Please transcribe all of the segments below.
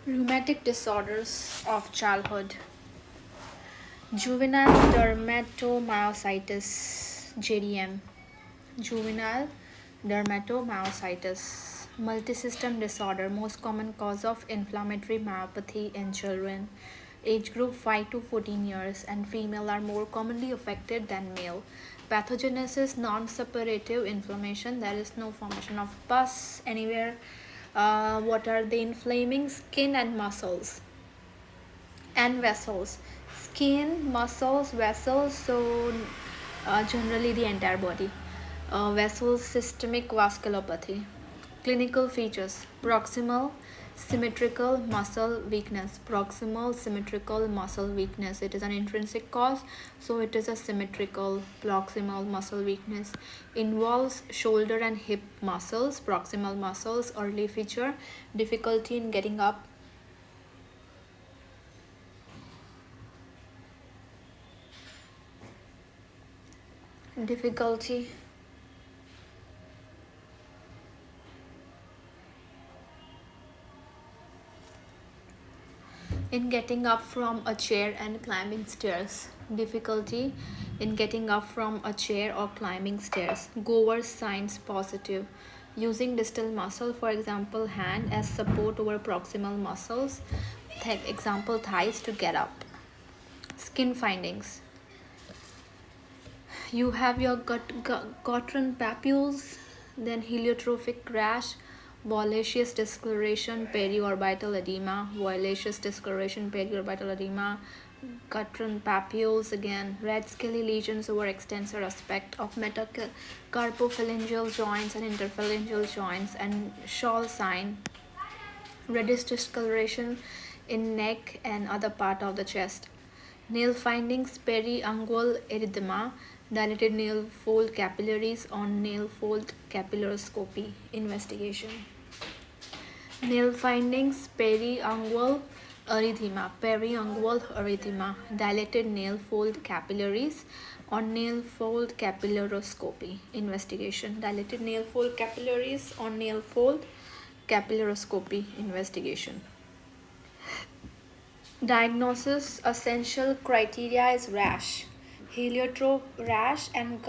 Rheumatic Disorders of Childhood. Juvenile dermatomyositis, JDM. Juvenile dermatomyositis. Multisystem disorder, most common cause of inflammatory myopathy in children. Age group 5 to 14 years, and female are more commonly affected than male. Pathogenesis non-suppurative inflammation, there is no formation of pus anywhere. What are they inflaming? Skin and muscles and vessels. Skin, muscles, vessels, so generally the entire body. Vessels, systemic vasculopathy. Clinical features: proximal symmetrical muscle weakness. Proximal symmetrical muscle weakness, it is an intrinsic cause, so it is a symmetrical proximal muscle weakness. Involves shoulder and hip muscles. Proximal muscles. Early feature: difficulty in getting up, difficulty in getting up from a chair and climbing stairs. Difficulty in getting up from a chair or climbing stairs. Gower signs positive. Using distal muscle, for example hand, as support over proximal muscles. Example thighs, to get up. Skin findings: you have your Gottron papules, then heliotropic rash, violaceous discoloration, periorbital edema, violaceous discoloration, periorbital edema, Gottron papules again, red scaly lesions over extensor aspect of metacarpophalangeal joints and interphalangeal joints, and shawl sign, reddish discoloration in neck and other part of the chest. Nail findings: periungual erythema, dilated nail fold capillaries on nail fold capillaroscopy. Investigation. Nail findings: periungual erythema, dilated nail fold capillaries on nail fold capillaroscopy. Investigation. Dilated nail fold capillaries on nail fold capillaroscopy. Investigation. Diagnosis: essential criteria is rash, heliotrope rash, and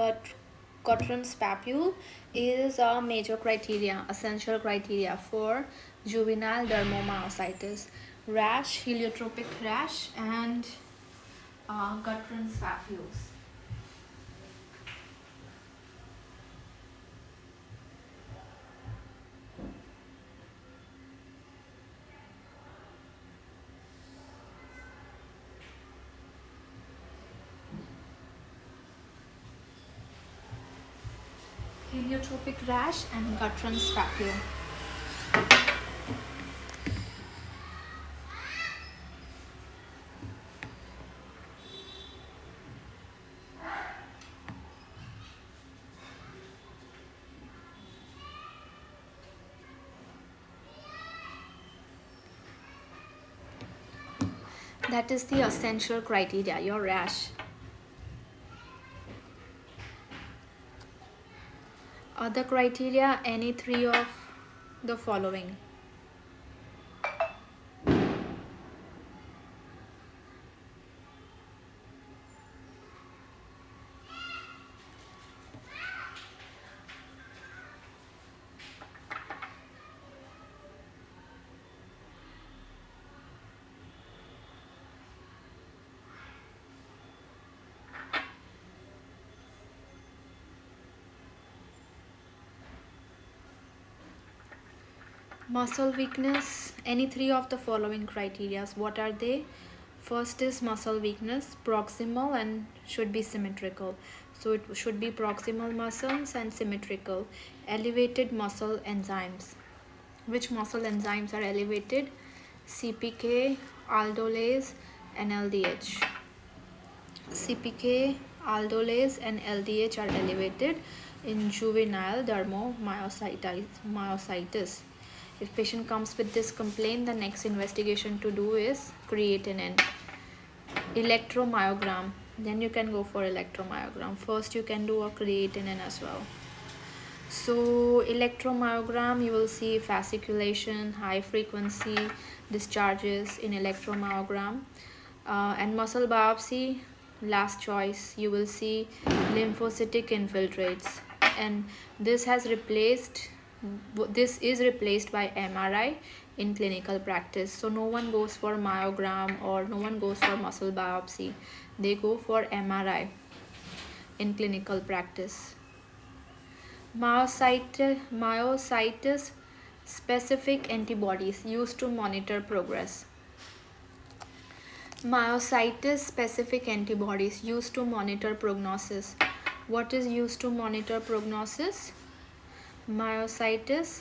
Gottron's papule is a major criteria, essential criteria for juvenile dermatomyositis. Rash, heliotropic rash, and Gottron's papules. Heliotropic rash and Gottron's papule. That is the essential criteria, your rash. Other criteria: any three of the following. Muscle weakness, any three of the following criteria. What are they? First is muscle weakness, proximal and should be symmetrical. So it should be proximal muscles and symmetrical. Elevated muscle enzymes. Which muscle enzymes are elevated? CPK, aldolase, and LDH. CPK, aldolase, and LDH are elevated in juvenile dermatomyositis. If patient comes with this complaint, the next investigation to do is creatinine. Electromyogram, then you can go for electromyogram. First you can do a creatinine as well. So electromyogram, you will see fasciculation, high frequency discharges in electromyogram. And muscle biopsy, last choice, you will see lymphocytic infiltrates. And this has replaced this is replaced by MRI in clinical practice. So no one goes for myogram or no one goes for muscle biopsy. They go for MRI in clinical practice. Myositis specific antibodies used to monitor progress. Myositis specific antibodies used to monitor prognosis. What is used to monitor prognosis? Myositis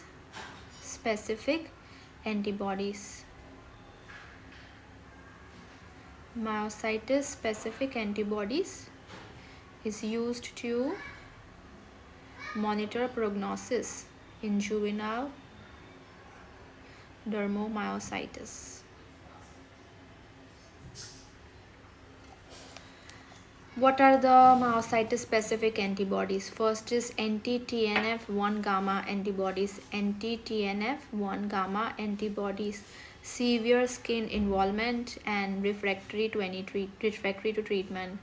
specific antibodies. Myositis specific antibodies is used to monitor prognosis in juvenile dermomyositis. What are the myositis specific antibodies? First is anti-TNF1 gamma antibodies. Anti-TNF1 gamma antibodies, severe skin involvement and refractory to treatment.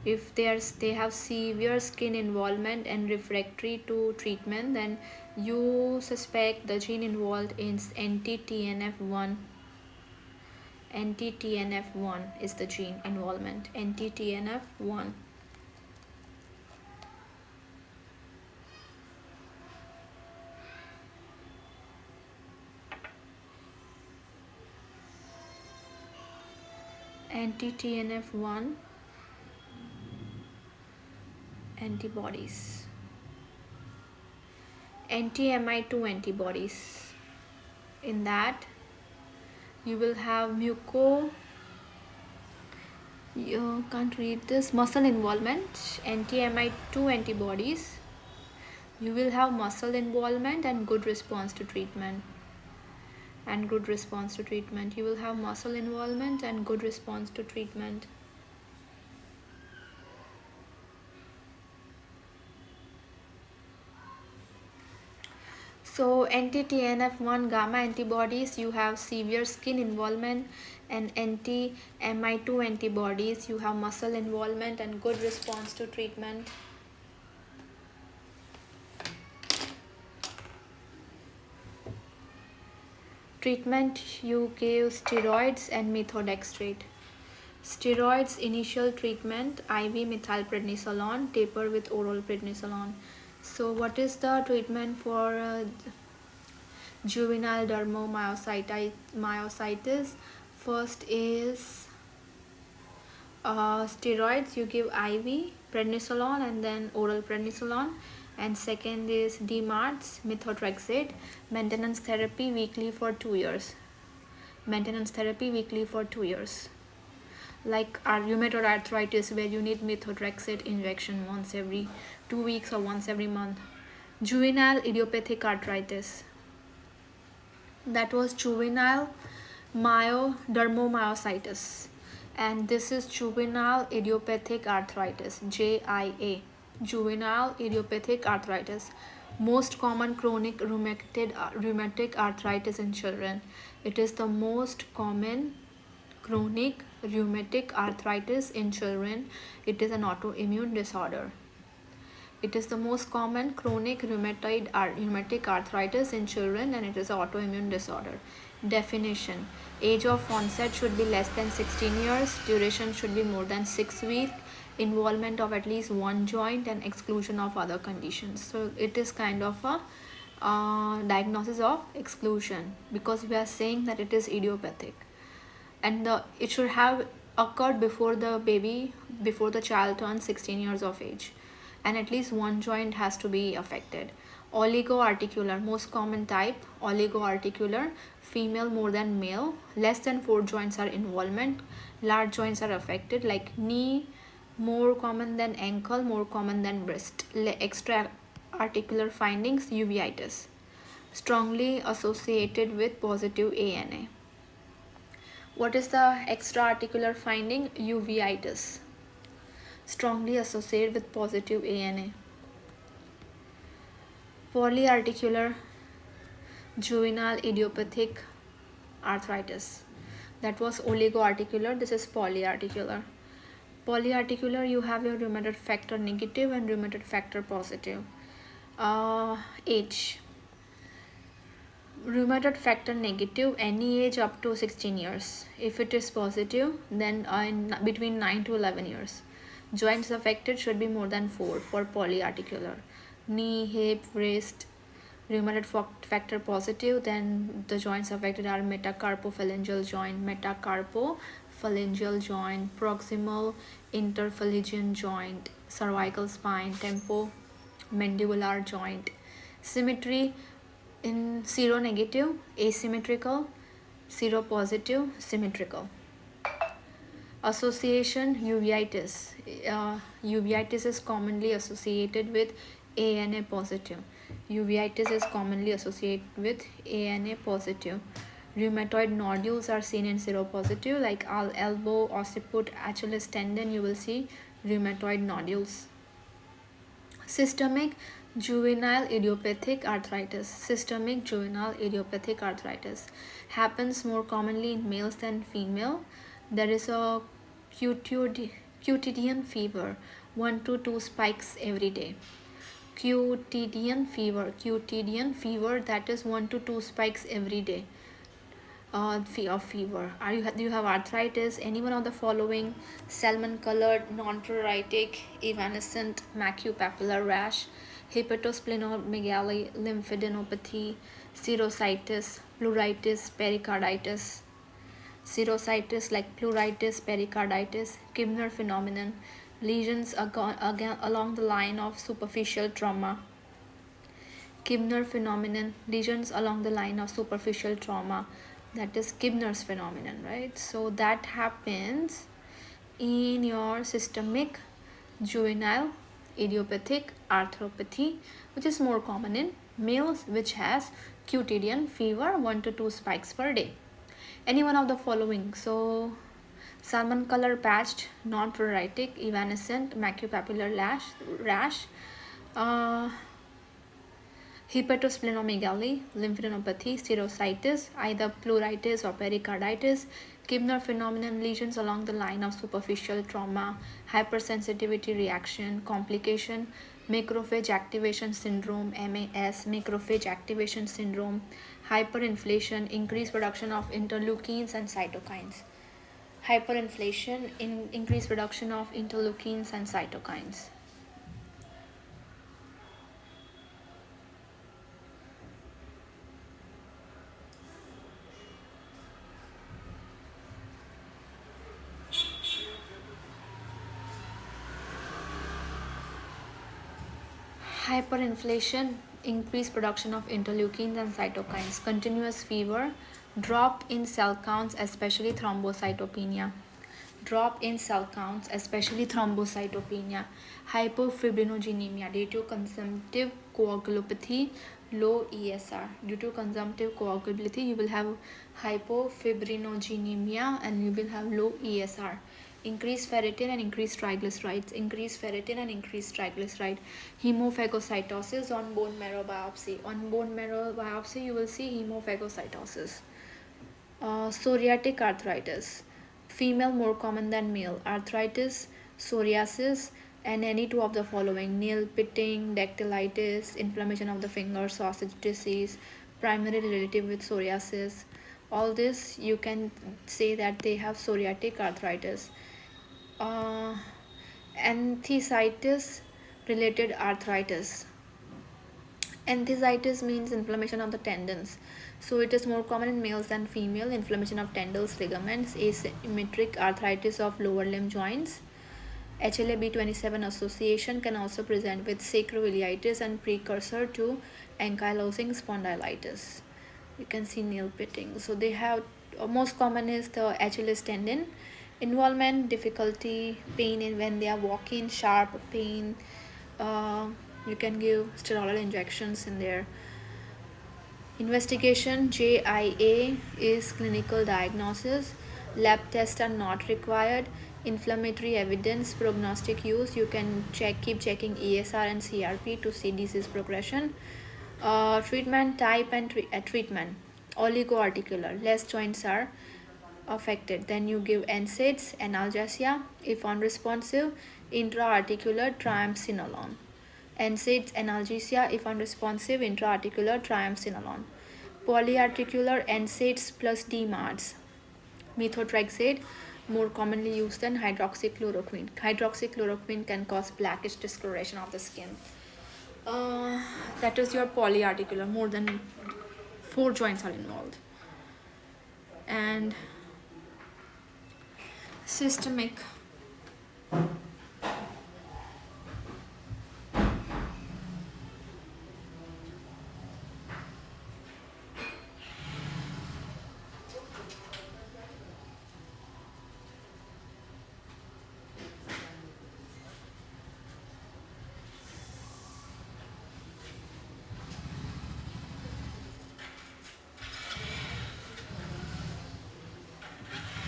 If they have severe skin involvement and refractory to treatment, then you suspect the gene involved in anti-TNF1. Anti-TNF1 is the gene involvement. Anti-TNF1. Anti-TNF1 antibodies. Anti-MI2 antibodies. In that, you will have you can't read this, muscle involvement, anti-MI2 antibodies. You will have muscle involvement and good response to treatment. You will have muscle involvement and good response to treatment. So anti-TNF1 gamma antibodies, you have severe skin involvement, and anti-MI2 antibodies, you have muscle involvement and good response to treatment. Treatment, you give steroids and methotrexate. Steroids initial treatment, IV methylprednisolone, taper with oral prednisolone. So what is the treatment for juvenile dermomyositis? First is steroids, you give IV prednisolone and then oral prednisolone. And second is DMARDs, methotrexate, maintenance therapy weekly for 2 years. Like rheumatoid arthritis, where you need methotrexate injection once every 2 weeks or once every month. Juvenile idiopathic arthritis, that was juvenile dermomyositis, and this is juvenile idiopathic arthritis, JIA, juvenile idiopathic arthritis. Most common chronic rheumatic arthritis in children. It is the most common chronic rheumatic arthritis in children. It is an autoimmune disorder. It is the most common chronic rheumatic arthritis in children, and it is an autoimmune disorder. Definition: age of onset should be less than 16 years, duration should be more than 6 weeks, involvement of at least one joint, and exclusion of other conditions. So it is kind of a diagnosis of exclusion, because we are saying that it is idiopathic, and it should have occurred before the child turns 16 years of age, and at least one joint has to be affected. Oligoarticular, most common type, oligoarticular, female more than male, less than 4 joints are involvement, large joints are affected, like knee, more common than ankle, more common than wrist. Extra articular findings, uveitis, strongly associated with positive ANA. What is the extra articular finding? Uveitis, strongly associated with positive ANA. Polyarticular juvenile idiopathic arthritis. That was oligoarticular, this is polyarticular. Polyarticular, you have your rheumatoid factor negative and rheumatoid factor positive. Age. Rheumatoid factor negative, any age up to 16 years. If it is positive, then between 9 to 11 years. Joints affected should be more than 4 for polyarticular. Knee, hip, wrist. Rheumatoid factor positive, then the joints affected are metacarpophalangeal joint, proximal interphalangeal joint, cervical spine, temporomandibular joint. Symmetry in seronegative, asymmetrical, seropositive, symmetrical. Association, uveitis. Uveitis is commonly associated with ANA positive. Uveitis is commonly associated with ANA positive. Rheumatoid nodules are seen in seropositive, like elbow, occiput, Achilles tendon, you will see rheumatoid nodules. Systemic juvenile idiopathic arthritis. Systemic juvenile idiopathic arthritis happens more commonly in males than female. There is a quotidian fever, 1 to 2 spikes every day. Quotidian fever, that is 1 to 2 spikes every day of fever. Do you have arthritis? Any one of the following: salmon colored, non-pruritic, evanescent macupapular rash, hepatosplenomegaly, lymphadenopathy, serositis, pleuritis, pericarditis. Serositis like pleuritis, pericarditis, Kibner phenomenon, lesions along the line of superficial trauma. Kibner phenomenon, lesions along the line of superficial trauma, that is Kibner's phenomenon, right? So that happens in your systemic juvenile idiopathic arthropathy, which is more common in males, which has quotidian fever, 1 to 2 spikes per day. Any one of the following: so salmon color patched, non-pruritic, evanescent macupapular rash, hepatosplenomegaly, lymphadenopathy, serositis, either pleuritis or pericarditis, Kibner phenomenon, lesions along the line of superficial trauma, hypersensitivity reaction, complication, macrophage activation syndrome, MAS, macrophage activation syndrome, hyperinflation, increased production of interleukins and cytokines. Hyperinflation, increased production of interleukins and cytokines. Hyperinflation, increased production of interleukins and cytokines, continuous fever, drop in cell counts, especially thrombocytopenia. Hypofibrinogenemia due to consumptive coagulopathy, low ESR. Due to consumptive coagulopathy, you will have hypofibrinogenemia and you will have low ESR. Increased ferritin and increased triglycerides. Hemophagocytosis on bone marrow biopsy. You will see hemophagocytosis. Psoriatic arthritis. Female more common than male. Arthritis, psoriasis, and any two of the following: nail pitting, dactylitis, inflammation of the finger, sausage disease, primary relative with psoriasis. All this you can say that they have psoriatic arthritis. Enthesitis related arthritis. Enthesitis means inflammation of the tendons. So it is more common in males than female. Inflammation of tendons, ligaments, asymmetric arthritis of lower limb joints. HLA-B27 association can also present with sacroiliitis and precursor to ankylosing spondylitis. You can see nail pitting. So they have most common is the Achilles tendon. Involvement, difficulty, pain in when they are walking, sharp pain. You can give steroidal injections in there. Investigation, JIA is clinical diagnosis. Lab tests are not required. Inflammatory evidence, prognostic use. You can keep checking ESR and CRP to see disease progression. Treatment type and treatment. Oligoarticular, less joints are affected. Then you give NSAIDs, analgesia. If unresponsive, intra-articular triamcinolone. NSAIDs, analgesia. If unresponsive, intra-articular triamcinolone. Polyarticular NSAIDs plus DMARDs. Methotrexate, more commonly used than hydroxychloroquine. Hydroxychloroquine can cause blackish discoloration of the skin. Uh, that is your polyarticular, more than four joints are involved. And systemic.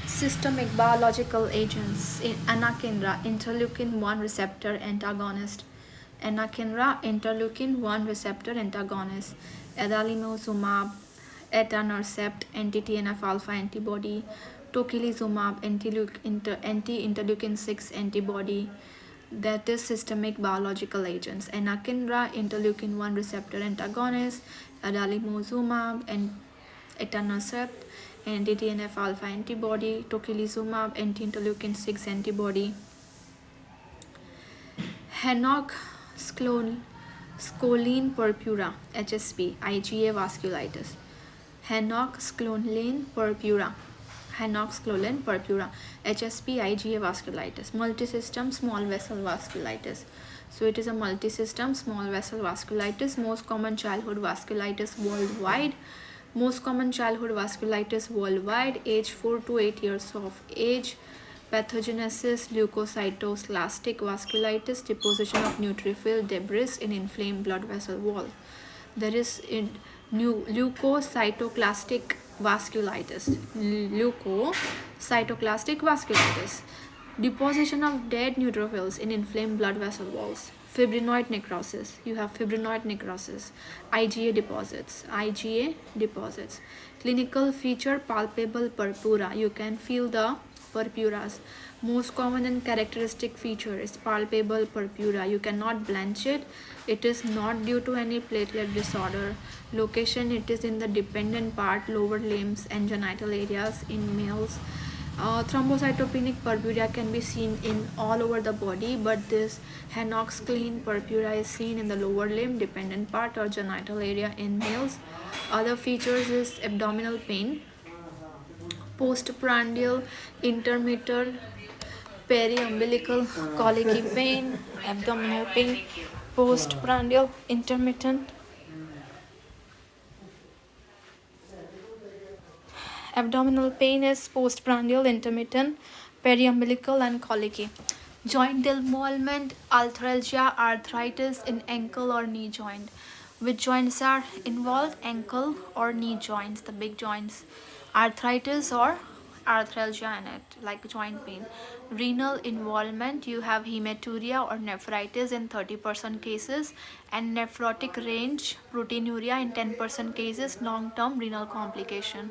Systemic biological agents in anakinra, interleukin 1 receptor antagonist. Anakinra, interleukin 1 receptor antagonist. Adalimumab, etanercept, anti-TNF alpha antibody. Tocilizumab, anti-interleukin 6 antibody. That is systemic biological agents. Anakinra, interleukin 1 receptor antagonist. Adalimumab, and etanercept, anti-TNF alpha antibody. Tocilizumab, anti-interleukin 6 antibody. Henoch scoline purpura, HSP, IgA vasculitis. Henoch scoline purpura, HSP, IgA vasculitis. Multisystem small vessel vasculitis. So it is a multisystem small vessel vasculitis, most common childhood vasculitis worldwide. Most common childhood vasculitis worldwide, age 4 to 8 years of age. Pathogenesis, leukocytoclastic vasculitis, deposition of neutrophil debris in inflamed blood vessel wall. There is leukocytoclastic vasculitis. Leukocytoclastic vasculitis. Deposition of dead neutrophils in inflamed blood vessel walls. Fibrinoid necrosis. You have fibrinoid necrosis. IgA deposits. Clinical feature, palpable purpura. You can feel the purpuras. Most common and characteristic feature is palpable purpura. You cannot blanch it. It is not due to any platelet disorder. Location, it is in the dependent part, lower limbs and genital areas in males. Thrombocytopenic purpura can be seen in all over the body, but this Henoch scoline purpura is seen in the lower limb, dependent part or genital area in males. Other features is abdominal pain, postprandial, intermittent, periumbilical colicky pain, abdominal pain, postprandial, intermittent, abdominal pain is postprandial, intermittent, periumbilical, and colicky. Joint involvement, arthralgia, arthritis in ankle or knee joint. Which joints are involved? Ankle or knee joints, the big joints. Arthritis or arthralgia in it, like joint pain. Renal involvement, you have hematuria or nephritis in 30% cases, and nephrotic range proteinuria in 10% cases, long-term renal complication.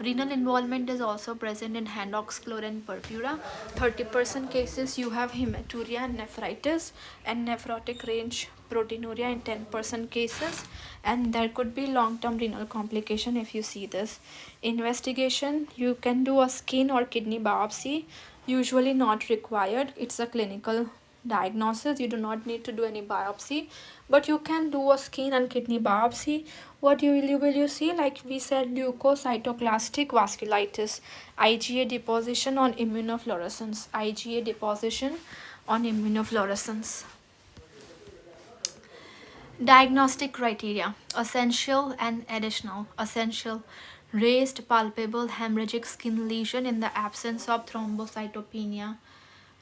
Renal involvement is also present in Henoch scoline purpura. 30% cases you have hematuria and nephritis, and nephrotic range proteinuria in 10% cases, and there could be long-term renal complication if you see this. Investigation, you can do a skin or kidney biopsy, usually not required. It's a clinical diagnosis, you do not need to do any biopsy, but you can do a skin and kidney biopsy. What will you see? Like we said, leukocytoclastic vasculitis, IgA deposition on immunofluorescence, IgA deposition on immunofluorescence. Diagnostic criteria, essential and additional. Essential, raised palpable hemorrhagic skin lesion in the absence of thrombocytopenia.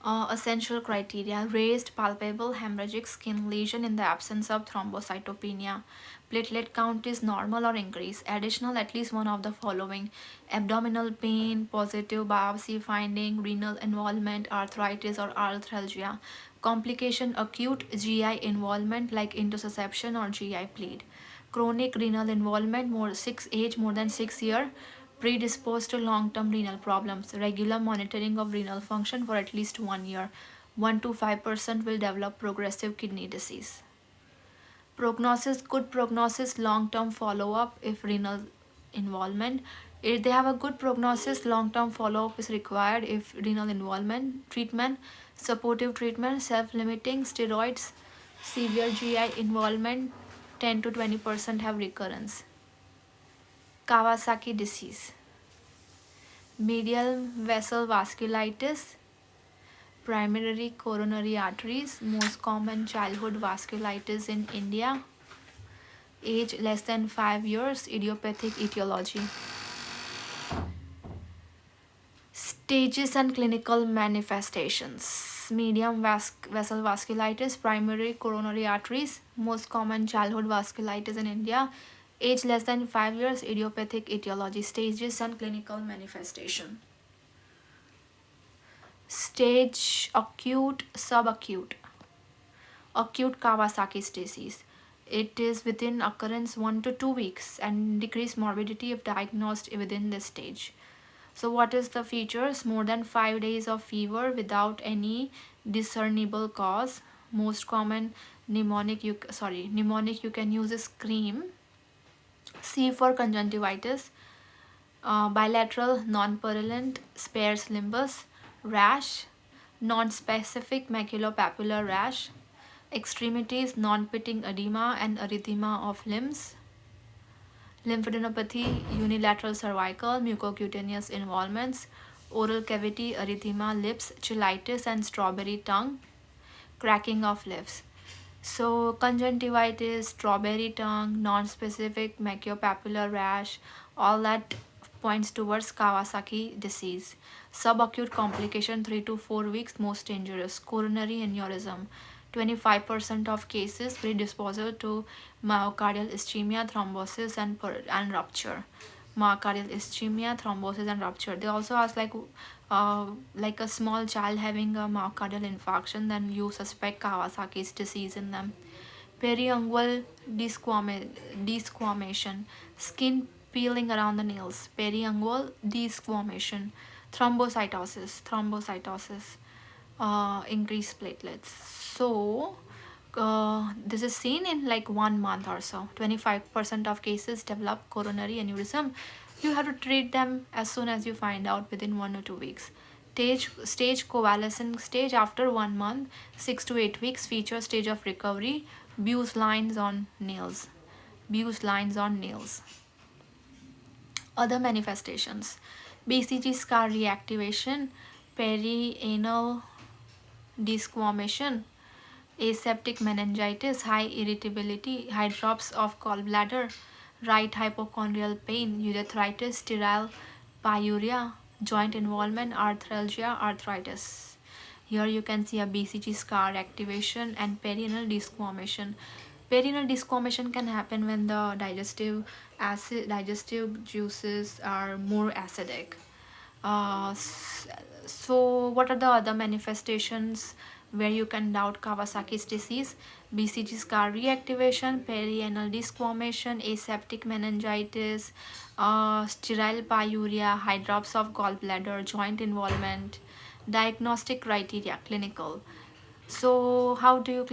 Essential criteria, raised palpable hemorrhagic skin lesion in the absence of thrombocytopenia. Platelet count is normal or increased. Additional, at least one of the following: abdominal pain, positive biopsy finding, renal involvement, arthritis or arthralgia. Complication, acute GI involvement like intussusception or GI bleed. Chronic renal involvement, more than 6 year, predisposed to long-term renal problems. Regular monitoring of renal function for at least 1 year. 1 to 5% will develop progressive kidney disease. Prognosis, good prognosis, long-term follow-up if renal involvement. If they have a good prognosis, long-term follow-up is required if renal involvement. Treatment, supportive treatment, self-limiting, steroids, severe GI involvement, 10 to 20% have recurrence. Kawasaki disease, medial vessel vasculitis, primary coronary arteries, most common childhood vasculitis in India, age less than 5 years, idiopathic etiology. Stages and clinical manifestations. Medium vessel vasculitis, primary coronary arteries, most common childhood vasculitis in India, age less than 5 years, idiopathic etiology. Stages and clinical manifestation. Stage acute, subacute. Acute Kawasaki's disease. It is within occurrence 1 to 2 weeks and decreased morbidity if diagnosed within this stage. So what is the features? More than 5 days of fever without any discernible cause. Most common pneumonic you can use is cream. C for conjunctivitis. Bilateral non-purulent spares limbus. Rash. Non-specific maculopapular rash. Extremities, non-pitting edema and erythema of limbs. Lymphadenopathy, unilateral cervical, mucocutaneous involvements, oral cavity, erythema, lips, cheilitis and strawberry tongue, cracking of lips. So conjunctivitis, strawberry tongue, non-specific maculopapular rash, all that points towards Kawasaki disease. Subacute complication 3 to 4 weeks, most dangerous. Coronary aneurysm. 25% of cases predisposal to myocardial ischemia, thrombosis and rupture. Myocardial ischemia, thrombosis and rupture. They also ask like a small child having a myocardial infarction, then you suspect Kawasaki's disease in them. Periungual desquamation, skin peeling around the nails. Periungual desquamation. Thrombocytosis, increased platelets. So this is seen in like 1 month or so. 25% of cases develop coronary aneurysm. You have to treat them as soon as you find out, within 1 or 2 weeks. Stage convalescent stage after 1 month, 6 to 8 weeks. Feature stage of recovery. Buse lines on nails. Other manifestations: BCG scar reactivation, perianal desquamation, aseptic meningitis, high irritability, high drops of gallbladder, right hypochondrial pain, urethritis, sterile pyuria, joint involvement, arthralgia, arthritis. Here you can see a BCG scar activation and perianal desquamation. Perianal desquamation can happen when the digestive juices are more acidic. So what are the other manifestations where you can doubt Kawasaki's disease? BCG scar reactivation, perianal desquamation, aseptic meningitis, sterile pyuria, high drops of gallbladder, joint involvement. Diagnostic criteria, clinical. So how do you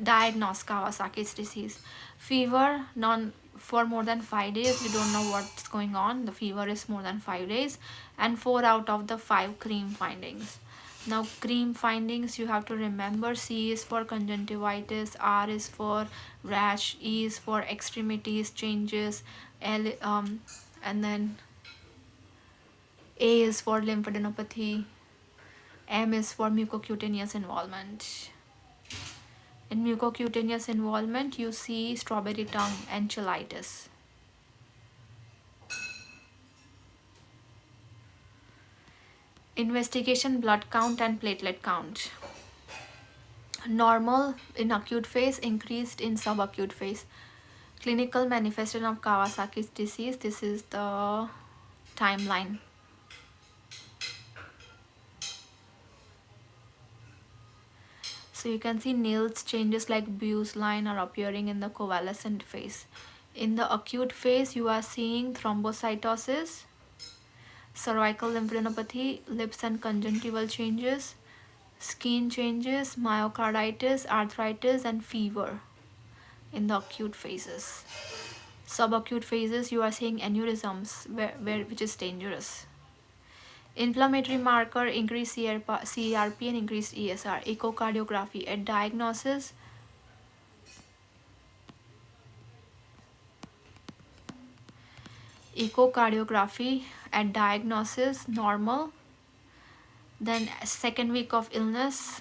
diagnose Kawasaki's disease? Fever non for more than 5 days, you don't know what's going on, the fever is more than 5 days, and 4 out of the 5 cream findings. Now cream findings you have to remember: C is for conjunctivitis, R is for rash, E is for extremities changes, and then A is for lymphadenopathy, M is for mucocutaneous involvement. In mucocutaneous involvement, you see strawberry tongue and cheilitis. Investigation: blood count and platelet count. Normal in acute phase, increased in subacute phase. Clinical manifestation of Kawasaki's disease. This is the timeline. So you can see nails changes like Bue's line are appearing in the convalescent phase. In the acute phase, you are seeing thrombocytosis, cervical lymphadenopathy, lips and conjunctival changes, skin changes, myocarditis, arthritis, and fever in the acute phases. Subacute phases, you are seeing aneurysms, which is dangerous. Inflammatory marker, increased CRP and increased ESR. Echocardiography at diagnosis. Echocardiography at diagnosis normal. Then second week of illness.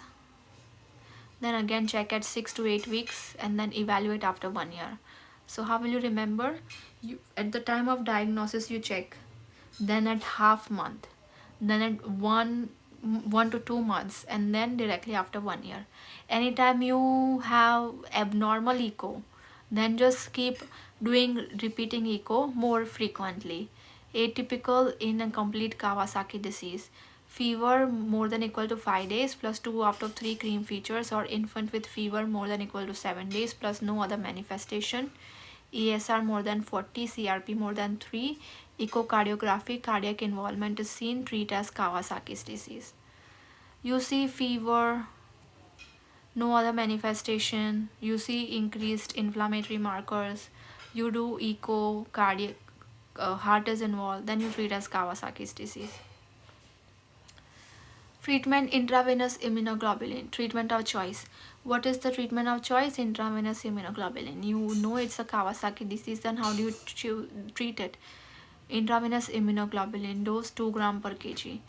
Then again check at 6 to 8 weeks and then evaluate after 1 year. So how will you remember? You at the time of diagnosis you check, then at half month, then at 1 to 2 months, and then directly after 1 year. Anytime you have abnormal echo, then just keep doing repeating echo more frequently. Atypical in a complete Kawasaki disease. Fever more than equal to 5 days plus 2 out of 3 cream features, or infant with fever more than equal to 7 days plus no other manifestation. ESR more than 40, CRP more than 3, echocardiography, cardiac involvement is seen, treat as Kawasaki's disease. You see fever, no other manifestation, you see increased inflammatory markers, you do echo, cardiac, heart is involved, then you treat as Kawasaki's disease. Treatment, intravenous immunoglobulin, treatment of choice. What is the treatment of choice? Intravenous immunoglobulin. You know it's a Kawasaki disease, then how do you treat it? Intravenous immunoglobulin, dose 2 gram per kg.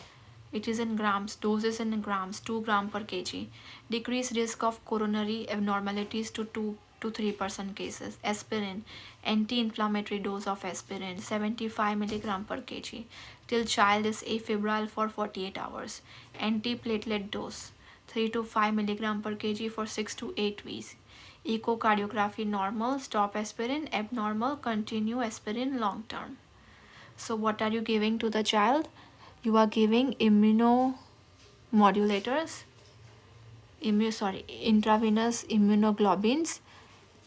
It is in grams, doses in grams, 2 gram per kg. Decrease risk of coronary abnormalities to 2 to 3% cases. Aspirin, anti-inflammatory dose of aspirin, 75 milligram per kg till child is afebrile for 48 hours. Antiplatelet dose, 3 to 5 milligram per kg for 6 to 8 weeks. Echocardiography normal, stop aspirin, abnormal, continue aspirin long term. So what are you giving to the child? You are giving immunomodulators, intravenous immunoglobulins,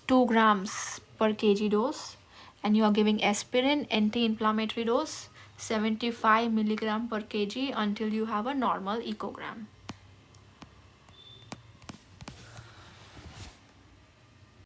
2 grams per kg dose, and you are giving aspirin anti-inflammatory dose 75 milligram per kg until you have a normal echogram.